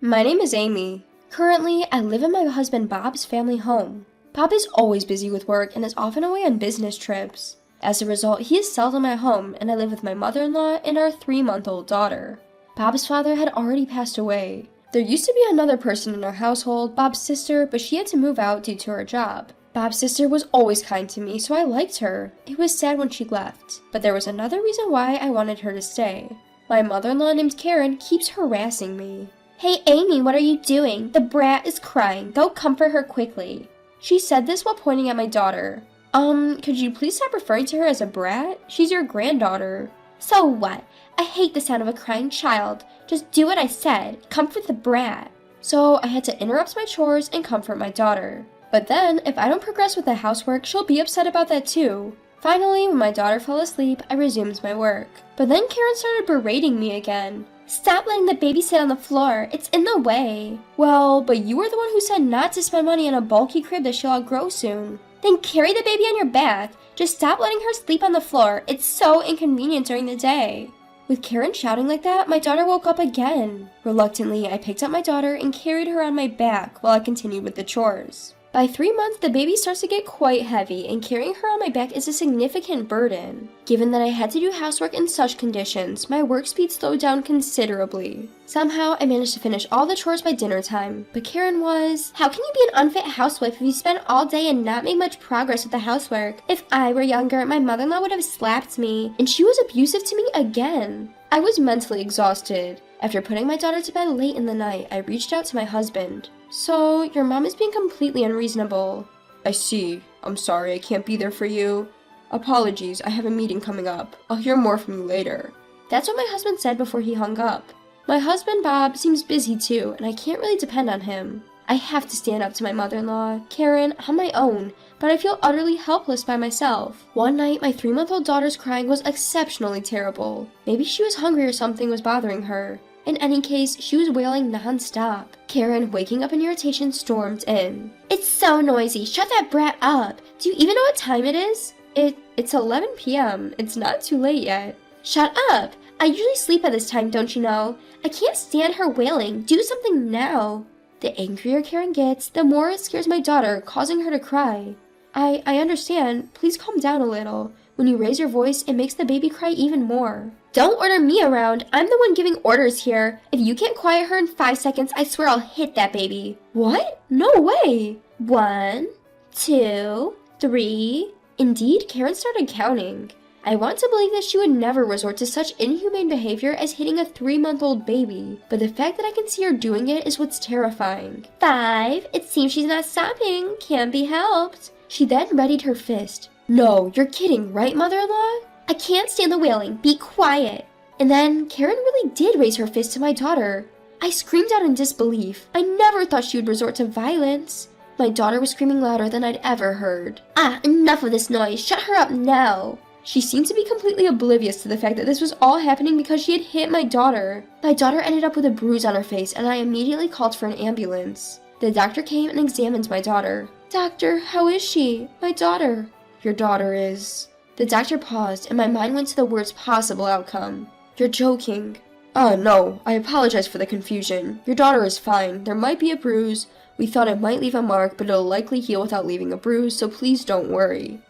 My name is Amy. Currently, I live in my husband Bob's family home. Bob is always busy with work and is often away on business trips. As a result, he is seldom at home, and I live with my mother-in-law and our 3-month-old daughter. Bob's father had already passed away. There used to be another person in our household, Bob's sister, but she had to move out due to her job. Bob's sister was always kind to me, so I liked her. It was sad when she left, but there was another reason why I wanted her to stay. My mother-in-law named Karen keeps harassing me. "Hey Amy, what are you doing? The brat is crying. Go comfort her quickly." She said this while pointing at my daughter. Could you please stop referring to her as a brat? She's your granddaughter." "So what? I hate the sound of a crying child. Just do what I said. Comfort the brat." So I had to interrupt my chores and comfort my daughter. But then, if I don't progress with the housework, she'll be upset about that too. Finally, when my daughter fell asleep, I resumed my work. But then Karen started berating me again. "Stop letting the baby sit on the floor. It's in the way." "Well, but you were the one who said not to spend money on a bulky crib that she'll outgrow soon." "Then carry the baby on your back. Just stop letting her sleep on the floor. It's so inconvenient during the day." With Karen shouting like that, my daughter woke up again. Reluctantly, I picked up my daughter and carried her on my back while I continued with the chores. By 3 months, the baby starts to get quite heavy, and carrying her on my back is a significant burden. Given that I had to do housework in such conditions, my work speed slowed down considerably. Somehow, I managed to finish all the chores by dinner time, but Karen was, "How can you be an unfit housewife if you spend all day and not make much progress with the housework? If I were younger, my mother-in-law would have slapped me, and she was abusive to me again." I was mentally exhausted. After putting my daughter to bed late in the night, I reached out to my husband. "So, your mom is being completely unreasonable." "I see. I'm sorry I can't be there for you. Apologies, I have a meeting coming up. I'll hear more from you later." That's what my husband said before he hung up. My husband, Bob, seems busy too, and I can't really depend on him. I have to stand up to my mother-in-law, Karen, on my own, but I feel utterly helpless by myself. One night, my 3-month-old daughter's crying was exceptionally terrible. Maybe she was hungry or something was bothering her. In any case, she was wailing non-stop. Karen, waking up in irritation, stormed in. "It's so noisy. Shut that brat up. Do you even know what time it is?" It's 11 p.m. It's not too late yet." "Shut up. I usually sleep at this time, don't you know? I can't stand her wailing. Do something now." The angrier Karen gets, the more it scares my daughter, causing her to cry. I understand. Please calm down a little. When you raise your voice, it makes the baby cry even more." "Don't order me around. I'm the one giving orders here. If you can't quiet her in 5 seconds, I swear I'll hit that baby." "What? No way." 1, 2, 3. Indeed, Karen started counting. I want to believe that she would never resort to such inhumane behavior as hitting a 3-month-old baby, but the fact that I can see her doing it is what's terrifying. 5. It seems she's not stopping. Can't be helped. She then readied her fist. "No, you're kidding, right, mother-in-law?" "I can't stand the wailing. Be quiet." And then Karen really did raise her fist to my daughter. I screamed out in disbelief. I never thought she would resort to violence. My daughter was screaming louder than I'd ever heard. Enough of this noise. Shut her up now." She seemed to be completely oblivious to the fact that this was all happening because she had hit my daughter. My daughter ended up with a bruise on her face, and I immediately called for an ambulance. The doctor came and examined my daughter. "Doctor, how is she? My daughter." "Your daughter is..." The doctor paused, and my mind went to the worst possible outcome. "You're joking." No, I apologize for the confusion. Your daughter is fine. There might be a bruise. We thought it might leave a mark, but it'll likely heal without leaving a bruise, so please don't worry."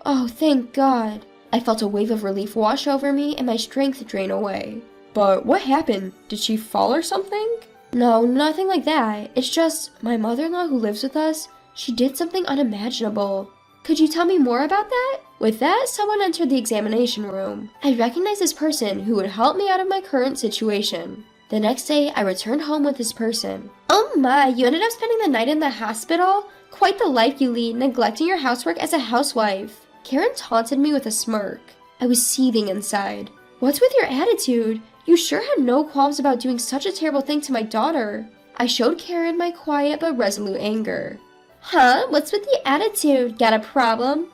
Oh, thank God. I felt a wave of relief wash over me and my strength drain away. "But what happened? Did she fall or something?" "No, nothing like that. It's just, my mother-in-law who lives with us, she did something unimaginable." "Could you tell me more about that?" With that, someone entered the examination room. I recognized this person who would help me out of my current situation. The next day, I returned home with this person. "Oh my, you ended up spending the night in the hospital? Quite the life you lead, neglecting your housework as a housewife." Karen taunted me with a smirk. I was seething inside. "What's with your attitude? You sure had no qualms about doing such a terrible thing to my daughter." I showed Karen my quiet but resolute anger. "Huh? What's with the attitude? Got a problem?"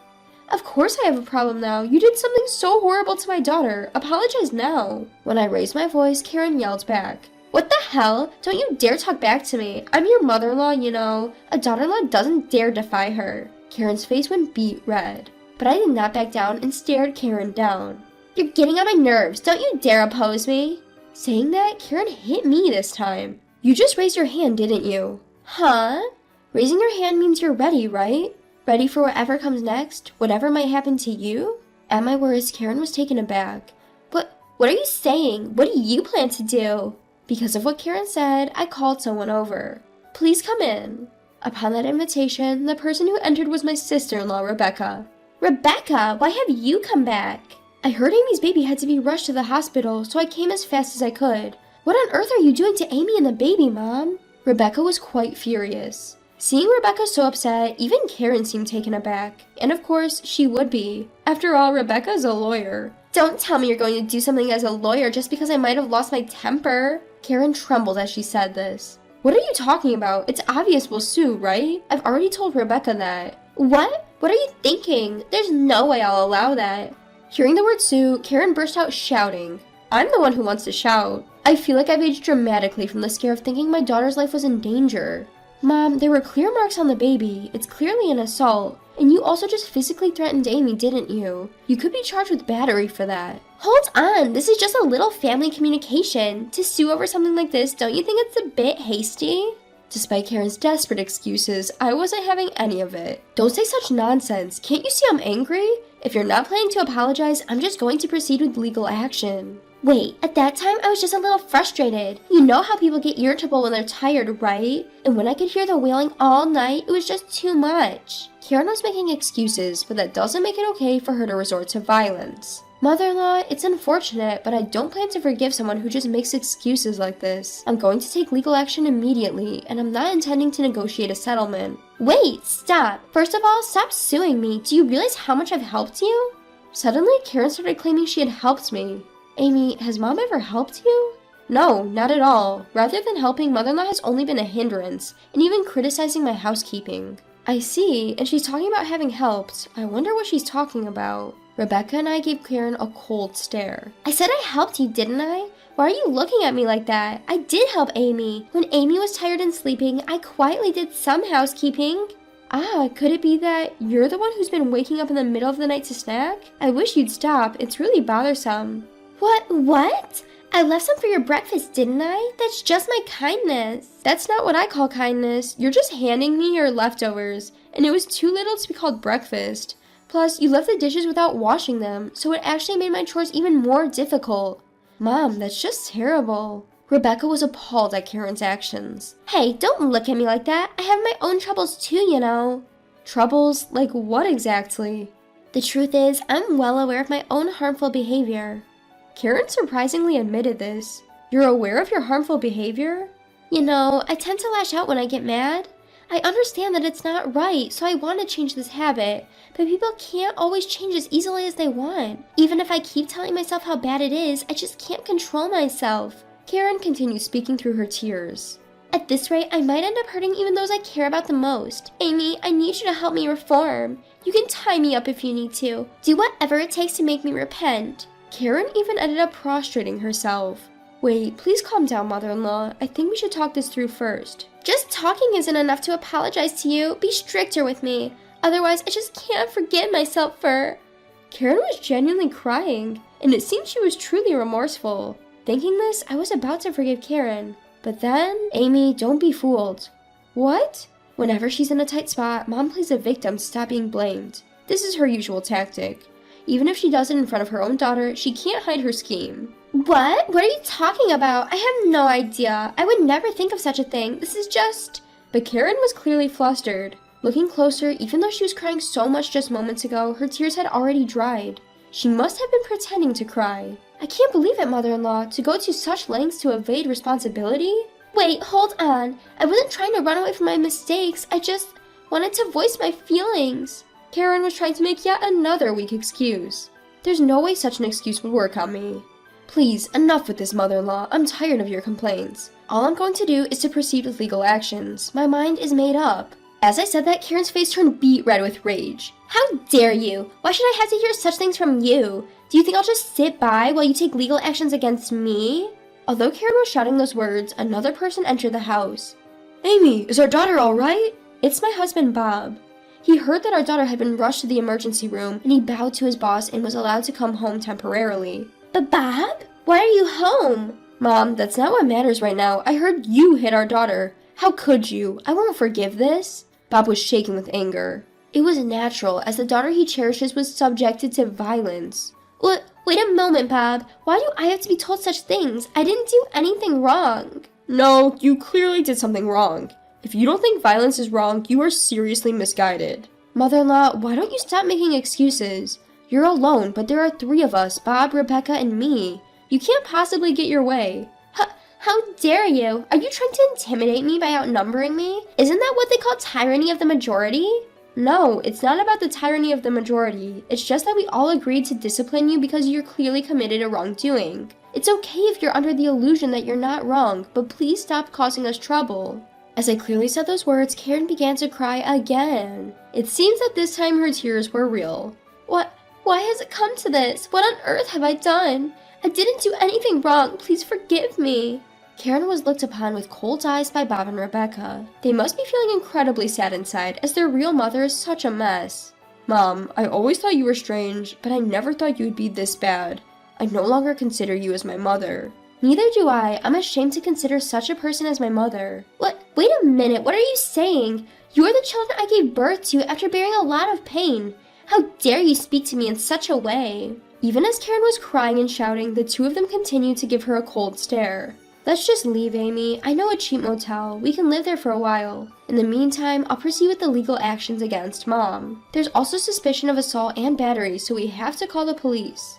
"Of course I have a problem now. You did something so horrible to my daughter. Apologize now." When I raised my voice, Karen yelled back. "What the hell? Don't you dare talk back to me. I'm your mother-in-law, you know. A daughter-in-law doesn't dare defy her." Karen's face went beet red. But I did not back down and stared Karen down. "You're getting on my nerves. Don't you dare oppose me." Saying that, Karen hit me this time. You just raised your hand, didn't you? Huh? Raising your hand means you're ready, right? Ready for whatever comes next, whatever might happen to you? At my words, Karen was taken aback. What are you saying? What do you plan to do? Because of what Karen said, I called someone over. Please come in. Upon that invitation, the person who entered was my sister-in-law, Rebecca. Rebecca, why have you come back? I heard Amy's baby had to be rushed to the hospital, so I came as fast as I could. What on earth are you doing to Amy and the baby, Mom? Rebecca was quite furious. Seeing Rebecca so upset, even Karen seemed taken aback. And of course, she would be. After all, Rebecca's a lawyer. Don't tell me you're going to do something as a lawyer just because I might have lost my temper. Karen trembled as she said this. What are you talking about? It's obvious we'll sue, right? I've already told Rebecca that. What? What are you thinking? There's no way I'll allow that. Hearing the word sue, Karen burst out shouting. I'm the one who wants to shout. I feel like I've aged dramatically from the scare of thinking my daughter's life was in danger. Mom, there were clear marks on the baby. It's clearly an assault. And you also just physically threatened Amy, didn't you? You could be charged with battery for that. Hold on, this is just a little family communication. To sue over something like this, don't you think it's a bit hasty? Despite Karen's desperate excuses, I wasn't having any of it. Don't say such nonsense. Can't you see I'm angry? If you're not planning to apologize, I'm just going to proceed with legal action. Wait, at that time I was just a little frustrated. You know how people get irritable when they're tired, right? And when I could hear the wailing all night, it was just too much. Karen was making excuses, but that doesn't make it okay for her to resort to violence. Mother-in-law, it's unfortunate, but I don't plan to forgive someone who just makes excuses like this. I'm going to take legal action immediately, and I'm not intending to negotiate a settlement. Wait, stop. First of all, stop suing me. Do you realize how much I've helped you? Suddenly, Karen started claiming she had helped me. Amy, has Mom ever helped you? No, not at all. Rather than helping, Mother-in-law has only been a hindrance, and even criticizing my housekeeping. I see, and she's talking about having helped. I wonder what she's talking about. Rebecca and I gave Karen a cold stare. I said I helped you, didn't I? Why are you looking at me like that? I did help Amy. When Amy was tired and sleeping, I quietly did some housekeeping. Could it be that you're the one who's been waking up in the middle of the night to snack? I wish you'd stop. It's really bothersome. What? I left some for your breakfast, didn't I? That's just my kindness. That's not what I call kindness. You're just handing me your leftovers, and it was too little to be called breakfast. Plus, you left the dishes without washing them, so it actually made my chores even more difficult. Mom, that's just terrible. Rebecca was appalled at Karen's actions. Hey, don't look at me like that. I have my own troubles too, you know. Troubles? Like what exactly? The truth is, I'm well aware of my own harmful behavior. Karen surprisingly admitted this. You're aware of your harmful behavior? You know, I tend to lash out when I get mad. I understand that it's not right, so I want to change this habit, but people can't always change as easily as they want. Even if I keep telling myself how bad it is, I just can't control myself. Karen continued speaking through her tears. At this rate, I might end up hurting even those I care about the most. Amy, I need you to help me reform. You can tie me up if you need to. Do whatever it takes to make me repent. Karen even ended up prostrating herself. Wait, please calm down, mother-in-law. I think we should talk this through first. Just talking isn't enough to apologize to you. Be stricter with me. Otherwise, I just can't forgive myself for... Karen was genuinely crying, and it seemed she was truly remorseful. Thinking this, I was about to forgive Karen. But then... Amy, don't be fooled. What? Whenever she's in a tight spot, Mom plays a victim to stop being blamed. This is her usual tactic. Even if she does it in front of her own daughter, she can't hide her scheme. What? What are you talking about? I have no idea. I would never think of such a thing. This is just... But Karen was clearly flustered. Looking closer, even though she was crying so much just moments ago, her tears had already dried. She must have been pretending to cry. I can't believe it, mother-in-law, to go to such lengths to evade responsibility? Wait, hold on. I wasn't trying to run away from my mistakes. I just wanted to voice my feelings. Karen was trying to make yet another weak excuse. There's no way such an excuse would work on me. Please, enough with this, mother-in-law. I'm tired of your complaints. All I'm going to do is to proceed with legal actions. My mind is made up. As I said that, Karen's face turned beet red with rage. How dare you? Why should I have to hear such things from you? Do you think I'll just sit by while you take legal actions against me? Although Karen was shouting those words, another person entered the house. Amy, is our daughter all right? It's my husband, Bob. He heard that our daughter had been rushed to the emergency room, and he bowed to his boss and was allowed to come home temporarily. But Bob? Why are you home? Mom, that's not what matters right now. I heard you hit our daughter. How could you? I won't forgive this. Bob was shaking with anger. It was natural, as the daughter he cherishes was subjected to violence. Wait a moment, Bob. Why do I have to be told such things? I didn't do anything wrong. No, you clearly did something wrong. If you don't think violence is wrong, you are seriously misguided. Mother-in-law, why don't you stop making excuses? You're alone, but there are 3 of us, Bob, Rebecca, and me. You can't possibly get your way. How dare you? Are you trying to intimidate me by outnumbering me? Isn't that what they call tyranny of the majority? No, it's not about the tyranny of the majority. It's just that we all agreed to discipline you because you're clearly committed a wrongdoing. It's okay if you're under the illusion that you're not wrong, but please stop causing us trouble. As I clearly said those words, Karen began to cry again. It seems that this time her tears were real. Why has it come to this? What on earth have I done? I didn't do anything wrong. Please forgive me. Karen was looked upon with cold eyes by Bob and Rebecca. They must be feeling incredibly sad inside, as their real mother is such a mess. Mom, I always thought you were strange, but I never thought you'd be this bad. I no longer consider you as my mother. Neither do I. I'm ashamed to consider such a person as my mother. Wait a minute, what are you saying? You're the children I gave birth to after bearing a lot of pain. How dare you speak to me in such a way? Even as Karen was crying and shouting, the 2 of them continued to give her a cold stare. Let's just leave, Amy. I know a cheap motel. We can live there for a while. In the meantime, I'll proceed with the legal actions against Mom. There's also suspicion of assault and battery, so we have to call the police.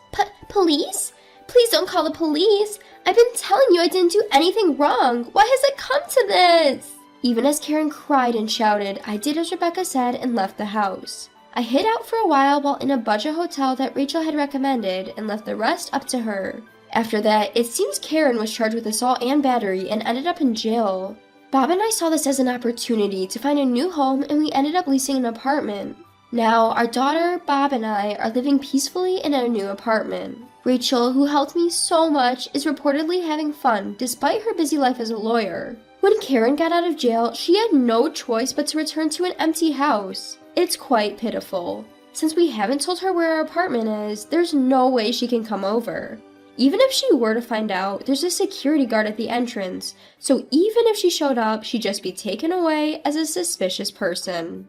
Police? Please don't call the police. I've been telling you I didn't do anything wrong. Why has it come to this? Even as Karen cried and shouted, I did as Rebecca said and left the house. I hid out for a while in a budget hotel that Rachel had recommended and left the rest up to her. After that, it seems Karen was charged with assault and battery and ended up in jail. Bob and I saw this as an opportunity to find a new home, and we ended up leasing an apartment. Now, our daughter, Bob, and I are living peacefully in our new apartment. Rachel, who helped me so much, is reportedly having fun despite her busy life as a lawyer. When Karen got out of jail, she had no choice but to return to an empty house. It's quite pitiful. Since we haven't told her where our apartment is, there's no way she can come over. Even if she were to find out, there's a security guard at the entrance, so even if she showed up, she'd just be taken away as a suspicious person.